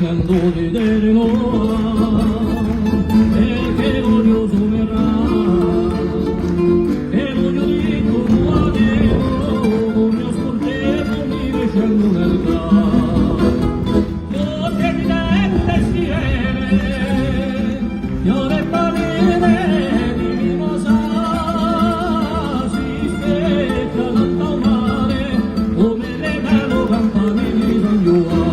di delle nuova e che glorioso verrà e voglio di tuo addio mio sportello mi descendo nel gas io che mi dette sirene io le parere di mimosa si specchia dal mare come le bello campanili di San Giovanni.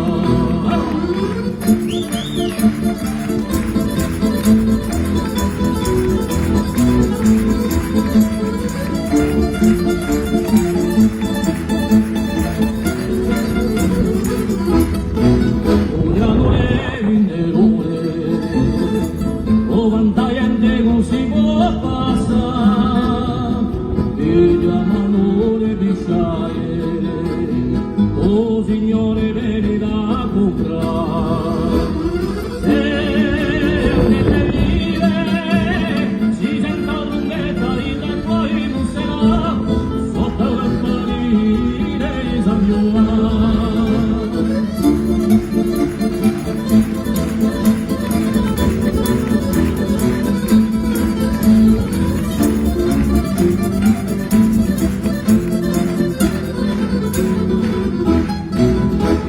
Si può passare e chiamano le bisciaie o signore veni da comprare se nelle vive si sente la trombetta e poi non sarà sotto la campanile di San Giovanni.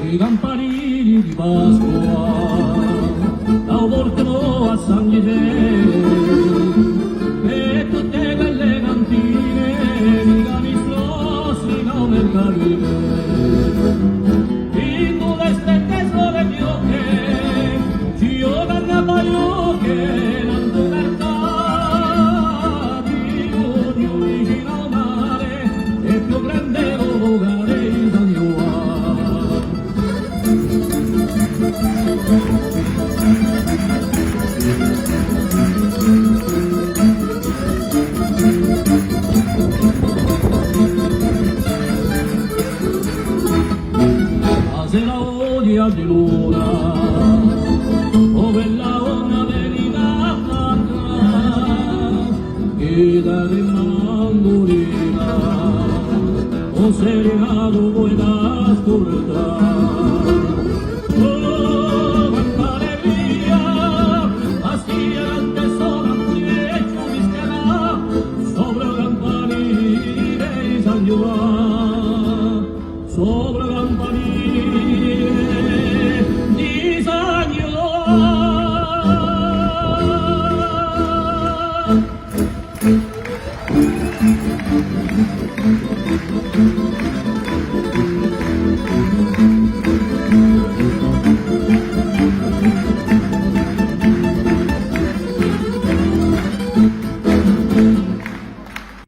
I campanili di Pasqua la portano a San Gide e tutte quelle cantine di camistrossi come il carrine in due strette sole fiocche ci giocano a paiocche l'anto mercati odio vicino al mare e più grande vocare di San Giovanni. La sera odia di luna, dove la donna veniva fatta, che da rimandurina, o serenato poi da ascoltare.